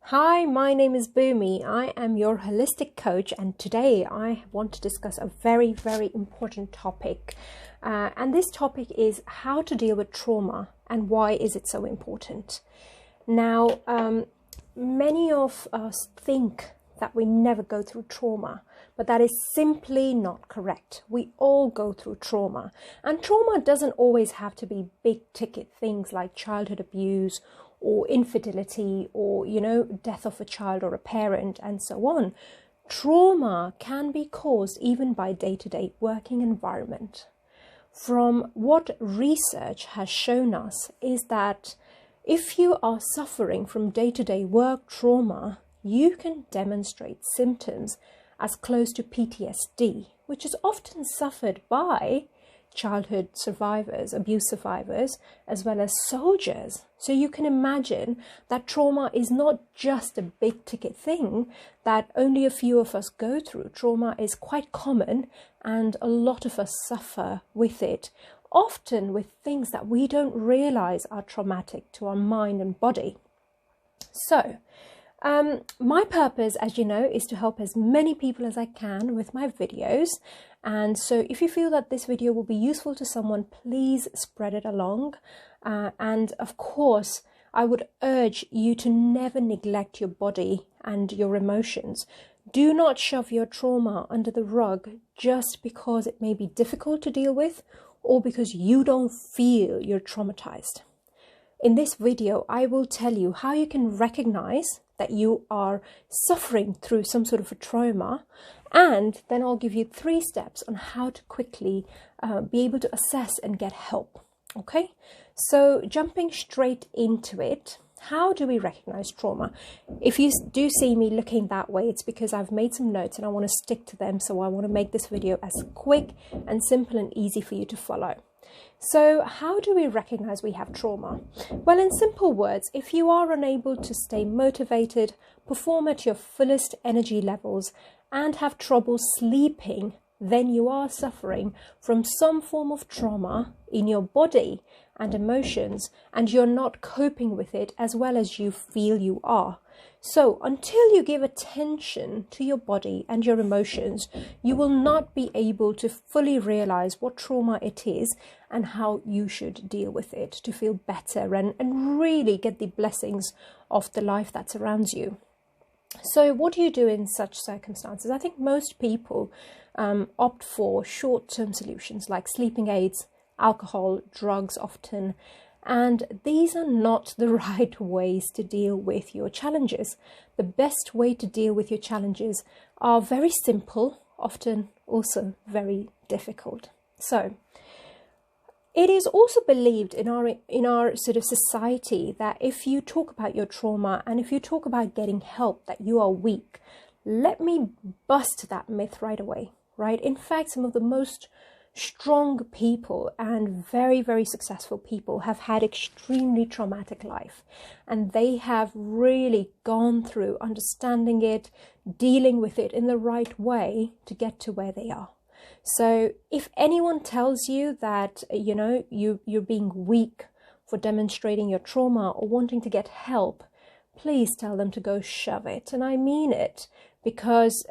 Hi, my name is Bhumi. I am your holistic coach, and today I want to discuss a very, very important topic. And this topic is how to deal with trauma and why is it so important. Now, many of us think that we never go through trauma, but that is simply not correct. We all go through trauma, and trauma doesn't always have to be big ticket things like childhood abuse or infidelity or, death of a child or a parent and so on. Trauma can be caused even by day-to-day working environment. From what research has shown us is that if you are suffering from day-to-day work trauma, you can demonstrate symptoms as close to PTSD, which is often suffered by childhood survivors, abuse survivors, as well as soldiers. So you can imagine that trauma is not just a big ticket thing that only a few of us go through. Trauma is quite common and a lot of us suffer with it, often with things that we don't realize are traumatic to our mind and body. So, my purpose, as you know, is to help as many people as I can with my videos. And so if you feel that this video will be useful to someone, please spread it along. And of course, I would urge you to never neglect your body and your emotions. Do not shove your trauma under the rug just because it may be difficult to deal with or because you don't feel you're traumatized. In this video, I will tell you how you can recognize that you are suffering through some sort of a trauma, and then I'll give you 3 steps on how to quickly be able to assess and get help. Okay, so jumping straight into it, how do we recognize trauma? If you do see me looking that way, it's because I've made some notes and I want to stick to them, so I want to make this video as quick and simple and easy for you to follow. So how do we recognize we have trauma? Well, in simple words, if you are unable to stay motivated, perform at your fullest energy levels, and have trouble sleeping, then you are suffering from some form of trauma in your body and emotions, and you're not coping with it as well as you feel you are. So until you give attention to your body and your emotions, you will not be able to fully realize what trauma it is and how you should deal with it to feel better and really get the blessings of the life that surrounds you. So what do you do in such circumstances? I think most people opt for short-term solutions like sleeping aids, alcohol, drugs often. And these are not the right ways to deal with your challenges. The best way to deal with your challenges are very simple, often also very difficult. So it is also believed in our sort of society that if you talk about your trauma and if you talk about getting help, that you are weak. Let me bust that myth right away, right? In fact, some of the most strong people and very, very successful people have had extremely traumatic life, and they have really gone through understanding it, dealing with it in the right way to get to where they are. So if anyone tells you that, you're being weak for demonstrating your trauma or wanting to get help, please tell them to go shove it. And I mean it, because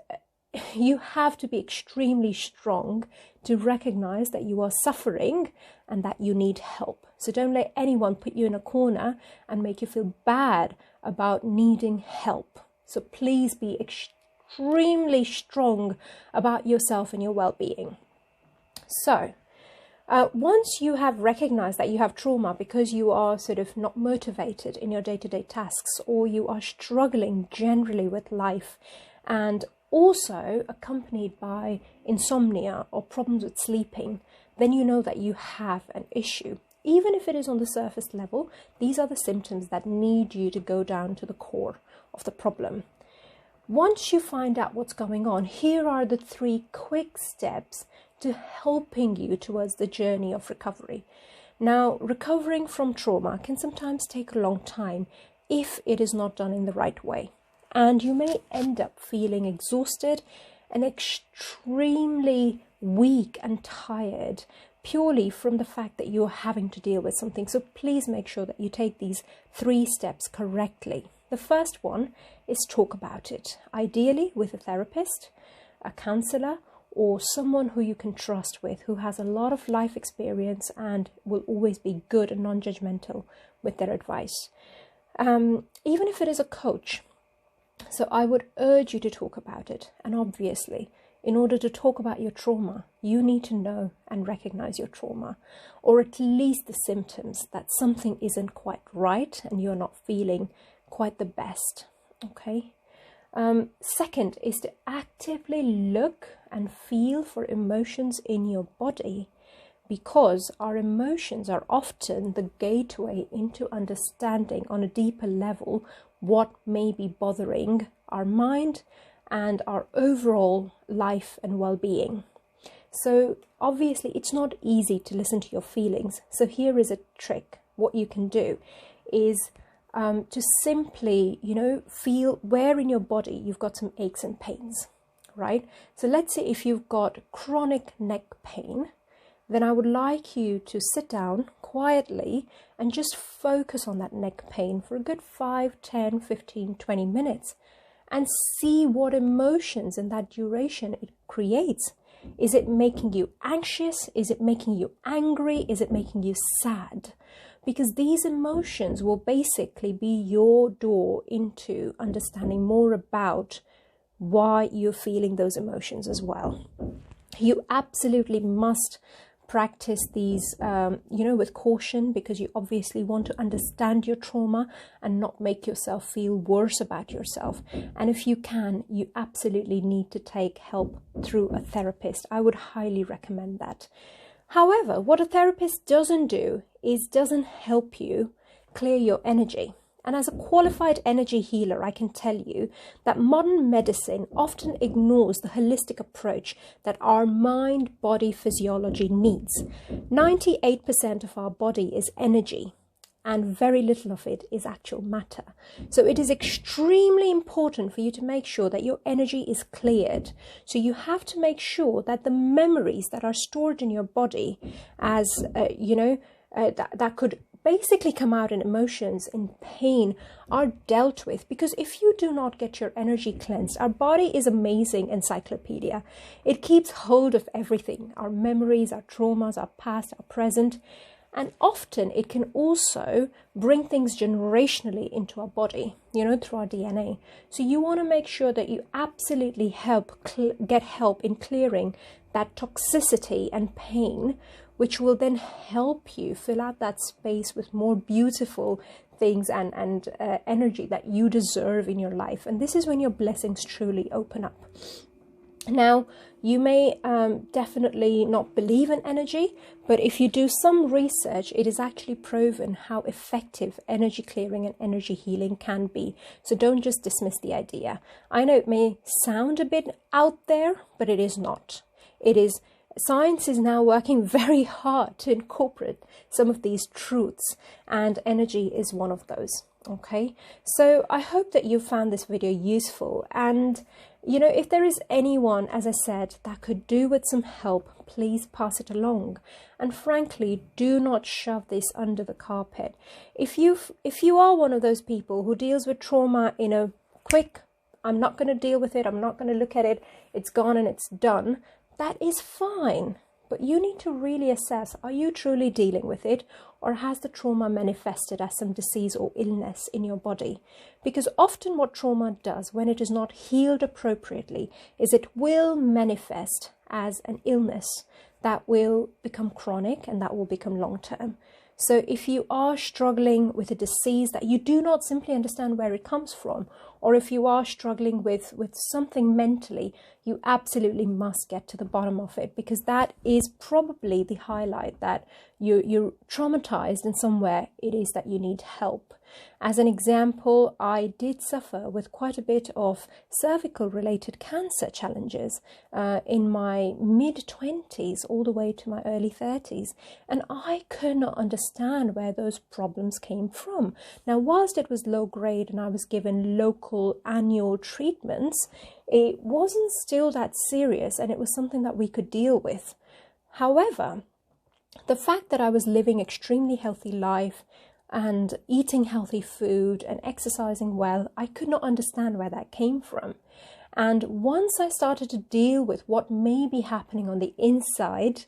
you have to be extremely strong to recognize that you are suffering and that you need help. So don't let anyone put you in a corner and make you feel bad about needing help. So please be extremely strong about yourself and your well-being. So once you have recognized that you have trauma because you are sort of not motivated in your day-to-day tasks, or you are struggling generally with life and also accompanied by insomnia or problems with sleeping, then you know that you have an issue. Even if it is on the surface level, these are the symptoms that need you to go down to the core of the problem. Once you find out what's going on, here are the 3 quick steps to helping you towards the journey of recovery. Now, recovering from trauma can sometimes take a long time if it is not done in the right way. And you may end up feeling exhausted and extremely weak and tired purely from the fact that you're having to deal with something. So please make sure that you take these 3 steps correctly. The first one is talk about it, ideally with a therapist, a counselor, or someone who you can trust with, who has a lot of life experience and will always be good and non-judgmental with their advice. Even if it is a coach. So I would urge you to talk about it. And obviously, in order to talk about your trauma, you need to know and recognize your trauma, or at least the symptoms that something isn't quite right and you're not feeling quite the best. Okay. Second is to actively look and feel for emotions in your body, because our emotions are often the gateway into understanding on a deeper level what may be bothering our mind and our overall life and well-being. So obviously it's not easy to listen to your feelings. So here is a trick. What you can do is to simply, feel where in your body you've got some aches and pains, right? So let's say if you've got chronic neck pain, then I would like you to sit down quietly and just focus on that neck pain for a good 5, 10, 15, 20 minutes and see what emotions in that duration it creates. Is it making you anxious? Is it making you angry? Is it making you sad? Because these emotions will basically be your door into understanding more about why you're feeling those emotions as well. You absolutely must practice these, with caution, because you obviously want to understand your trauma and not make yourself feel worse about yourself. And if you can, you absolutely need to take help through a therapist. I would highly recommend that. However, what a therapist doesn't do is doesn't help you clear your energy. And as a qualified energy healer, I can tell you that modern medicine often ignores the holistic approach that our mind-body physiology needs. 98% of our body is energy, and very little of it is actual matter. So it is extremely important for you to make sure that your energy is cleared. So you have to make sure that the memories that are stored in your body as, that could basically come out in emotions, in pain, are dealt with. Because if you do not get your energy cleansed, our body is amazing encyclopedia. It keeps hold of everything, our memories, our traumas, our past, our present. And often it can also bring things generationally into our body, through our DNA. So you want to make sure that you absolutely get help in clearing that toxicity and pain, which will then help you fill out that space with more beautiful things and energy that you deserve in your life. And this is when your blessings truly open up. Now, you may definitely not believe in energy, but if you do some research, it is actually proven how effective energy clearing and energy healing can be. So don't just dismiss the idea. I know it may sound a bit out there, but it is not. Science is now working very hard to incorporate some of these truths, and energy is one of those. Okay, so I hope that you found this video useful, and if there is anyone, as I said, that could do with some help, please pass it along. And frankly, do not shove this under the carpet. If you are one of those people who deals with trauma in a quick, I'm not going to deal with it, I'm not going to look at it, it's gone and it's done, that is fine. But you need to really assess, are you truly dealing with it, or has the trauma manifested as some disease or illness in your body? Because often what trauma does when it is not healed appropriately is it will manifest as an illness that will become chronic and that will become long-term. So if you are struggling with a disease that you do not simply understand where it comes from, or if you are struggling with something mentally, you absolutely must get to the bottom of it, because that is probably the highlight that you're traumatized in somewhere it is that you need help. As an example, I did suffer with quite a bit of cervical related cancer challenges in my mid-20s all the way to my early 30s, and I could not understand where those problems came from. Now, whilst it was low grade and I was given local annual treatments, it wasn't still that serious, and it was something that we could deal with. However, the fact that I was living extremely healthy life, and eating healthy food and exercising well, I could not understand where that came from. And once I started to deal with what may be happening on the inside,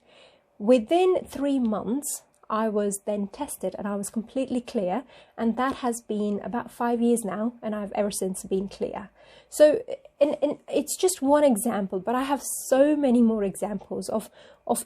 within 3 months, I was then tested and I was completely clear. And that has been about 5 years now, and I've ever since been clear. So and it's just one example, but I have so many more examples of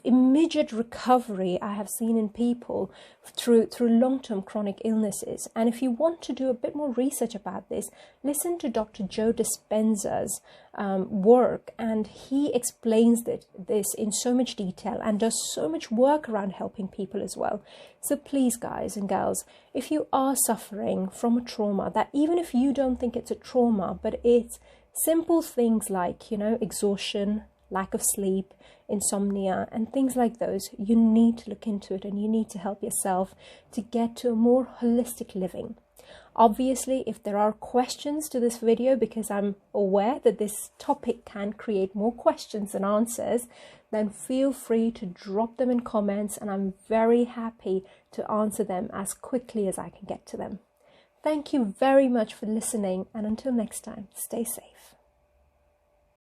immediate recovery I have seen in people through long-term chronic illnesses. And if you want to do a bit more research about this, listen to Dr. Joe Dispenza's work, and he explains this in so much detail and does so much work around helping people as well. So please, guys and girls, if you are suffering from a trauma, that even if you don't think it's a trauma, but it's simple things like, exhaustion, lack of sleep, insomnia, and things like those, you need to look into it and you need to help yourself to get to a more holistic living. Obviously, if there are questions to this video, because I'm aware that this topic can create more questions than answers, then feel free to drop them in comments, and I'm very happy to answer them as quickly as I can get to them. Thank you very much for listening, and until next time, stay safe.